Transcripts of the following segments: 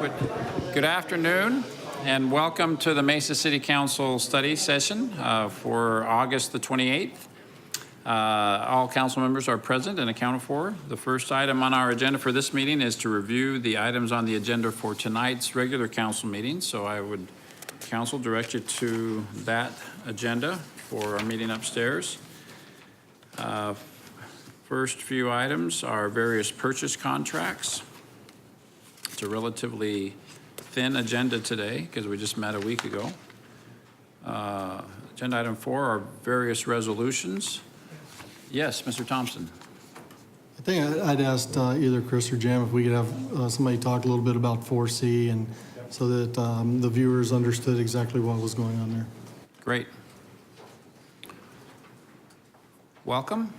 Good afternoon, and welcome to the Mesa City Council study session for August the 28th. All council members are present and accounted for. The first item on our agenda for this meeting is to review the items on the agenda for tonight's regular council meeting. So I would, council, direct you to that agenda for our meeting upstairs. First few items are various purchase contracts. It's a relatively thin agenda today because we just met a week ago. Agenda item 4 are various resolutions. Yes, Mr. Thompson. I think I'd asked either Chris or Jim if we could have somebody talk a little bit about 4C and so that the viewers understood exactly what was going on there. Great. Welcome.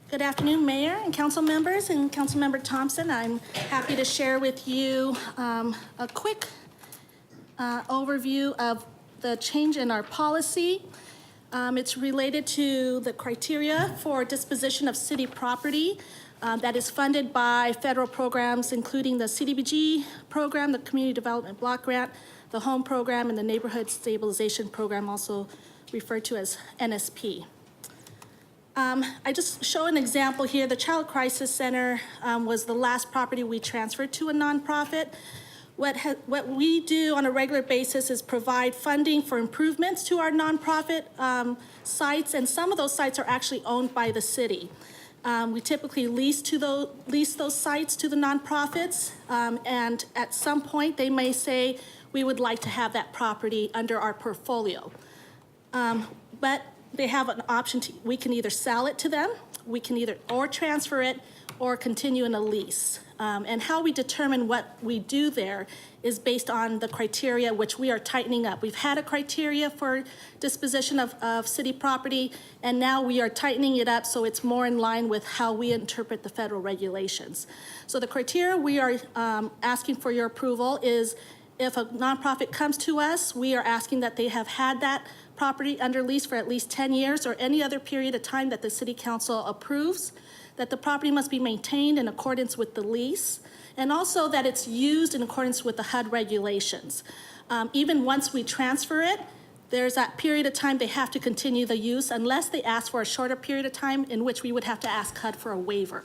Good afternoon, Mayor and council members and Councilmember Thompson. I'm happy to share with you a quick overview of the change in our policy. It's related to the criteria for disposition of city property that is funded by federal programs, including the CDBG program, the Community Development Block Grant, the Home Program, and the Neighborhood Stabilization Program, also referred to as NSP. I just show an example here. The Child Crisis Center was the last property we transferred to a nonprofit. What we do on a regular basis is provide funding for improvements to our nonprofit sites, and some of those sites are actually owned by the city. We typically lease those sites to the nonprofits, and at some point they may say, we would like to have that property under our portfolio. But they have an option we can either sell it to them, we can either transfer it or continue in a lease. And how we determine what we do there is based on the criteria which we are tightening up. We've had a criteria for disposition of city property, and now we are tightening it up so it's more in line with how we interpret the federal regulations. So the criteria we are asking for your approval is if a nonprofit comes to us, we are asking that they have had that property under lease for at least 10 years or any other period of time that the City Council approves, that the property must be maintained in accordance with the lease, and also that it's used in accordance with the HUD regulations. Even once we transfer it, there's that period of time they have to continue the use unless they ask for a shorter period of time in which we would have to ask HUD for a waiver.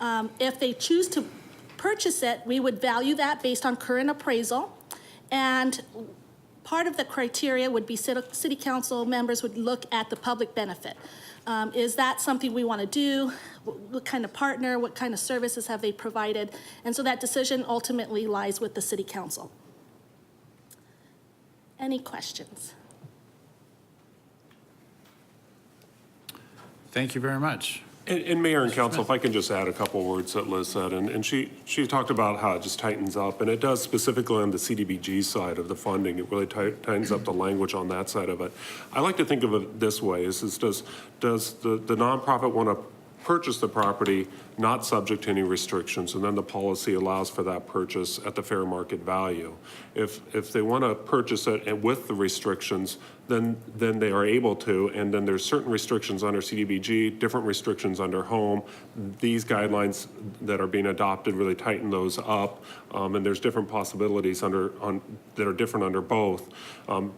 If they choose to purchase it, we would value that based on current appraisal, and part of the criteria would be city council members would look at the public benefit. Is that something we want to do? What kind of partner, what kind of services have they provided? And so that decision ultimately lies with the city council. Any questions? Thank you very much. And Mayor and Council, if I can just add a couple words that Liz said, and she talked about how it just tightens up, and it does specifically on the CDBG side of the funding. It really tightens up the language on that side of it. I like to think of it this way: does the nonprofit want to purchase the property not subject to any restrictions, and then the policy allows for that purchase at the fair market value. If they want to purchase it and with the restrictions, then they are able to, and then there's certain restrictions under CDBG, different restrictions under home. These guidelines that are being adopted really tighten those up, and there's different possibilities that are different under both.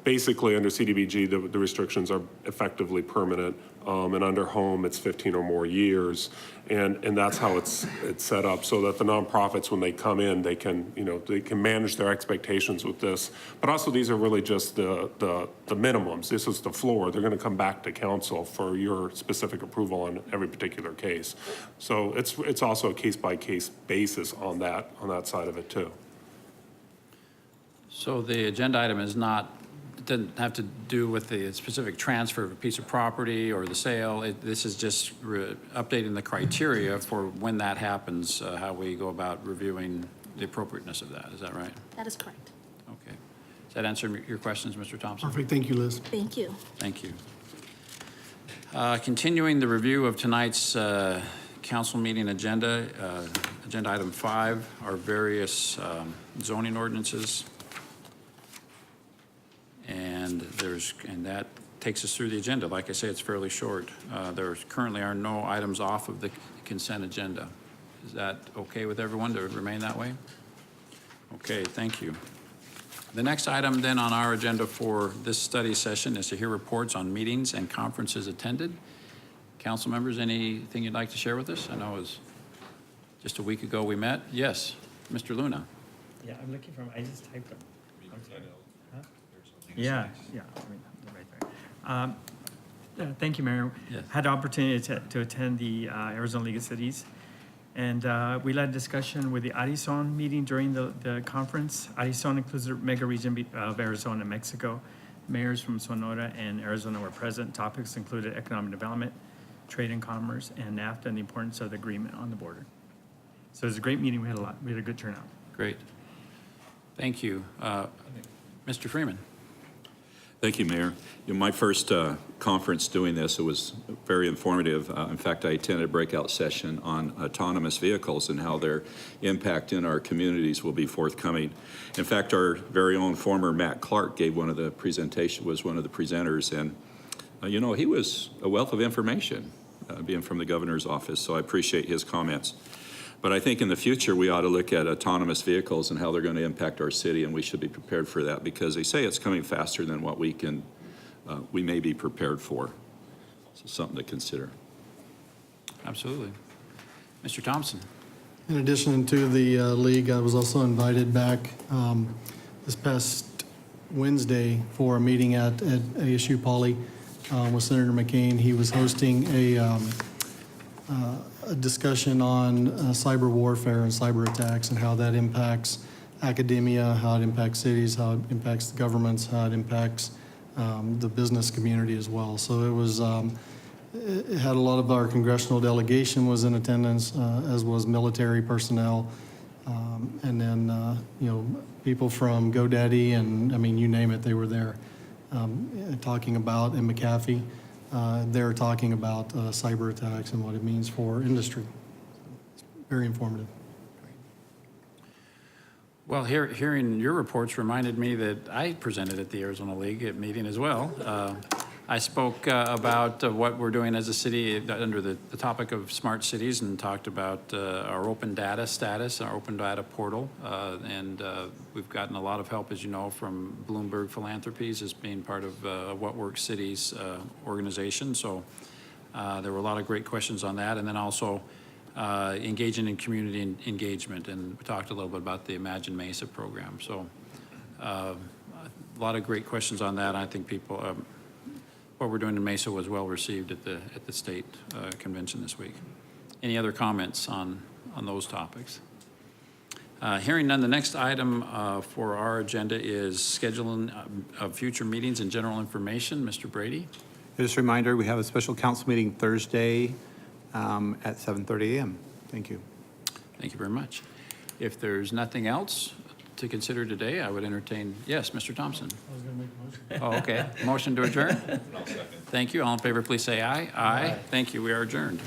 Basically, under CDBG, the restrictions are effectively permanent, and under home, it's 15 or more years, and that's how it's set up, so that the nonprofits, when they come in, they can manage their expectations with this. But also, these are really just the minimums. This is the floor. They're going to come back to council for your specific approval on every particular case. So it's also a case-by-case basis on that side of it too. So the agenda item is not, it doesn't have to do with the specific transfer of a piece of property or the sale. This is just updating the criteria for when that happens, how we go about reviewing the appropriateness of that. Is that right? That is correct. Okay. Does that answer your questions, Mr. Thompson? Perfect. Thank you, Liz. Thank you. Thank you. Continuing the review of tonight's council meeting agenda, agenda item 5 are various zoning ordinances. And that takes us through the agenda. Like I say, it's fairly short. There currently are no items off of the consent agenda. Is that okay with everyone to remain that way? Okay, thank you. The next item then on our agenda for this study session is to hear reports on meetings and conferences attended. Council members, anything you'd like to share with us? I know it was just a week ago we met. Yes, Mr. Luna. Yeah, I'm looking for, I just typed them. I'm sorry. Huh? Yeah, I mean, right there. Thank you, Mayor. Yes. Had the opportunity to attend the Arizona League of Cities. And we led a discussion with the Arizona meeting during the conference. Arizona includes the mega region of Arizona and Mexico. Mayors from Sonora and Arizona were present. Topics included economic development, trade and commerce, and NAFTA, and the importance of the agreement on the border. So it was a great meeting. We had a good turnout. Great. Thank you. Mr. Freeman. Thank you, Mayor. In my first conference doing this, it was very informative. In fact, I attended a breakout session on autonomous vehicles and how their impact in our communities will be forthcoming. In fact, our very own former Matt Clark gave one of the was one of the presenters, and you know, he was a wealth of information, being from the governor's office, so I appreciate his comments. But I think in the future, we ought to look at autonomous vehicles and how they're going to impact our city, and we should be prepared for that because they say it's coming faster than what we may be prepared for. So something to consider. Absolutely. Mr. Thompson. In addition to the league, I was also invited back this past Wednesday for a meeting at ASU Poly with Senator McCain. He was hosting a discussion on cyber warfare and cyber attacks and how that impacts academia, how it impacts cities, how it impacts the governments, how it impacts the business community as well. So it was, it had a lot of our congressional delegation was in attendance, as was military personnel. And then, you know, people from GoDaddy and, I mean, you name it, they were there talking about, and McAfee. They're talking about cyber attacks and what it means for industry. It's very informative. Well, hearing your reports reminded me that I presented at the Arizona League meeting as well. I spoke about what we're doing as a city under the topic of smart cities and talked about our open data status, our open data portal. And we've gotten a lot of help, as you know, from Bloomberg Philanthropies as being part of What Works Cities organization. So there were a lot of great questions on that. And then also engaging in community engagement. And we talked a little bit about the Imagine Mesa program. So a lot of great questions on that. I think people, what we're doing in Mesa was well received at the state convention this week. Any other comments on those topics? Hearing none, the next item for our agenda is scheduling of future meetings and general information. Mr. Brady. Just a reminder, we have a special council meeting Thursday at 7:30 a.m. Thank you. Thank you very much. If there's nothing else to consider today, I would entertain, yes, Mr. Thompson. I was going to make a motion. Oh, okay. Motion to adjourn? Thank you. All in favor, please say aye. Aye. Thank you. We are adjourned.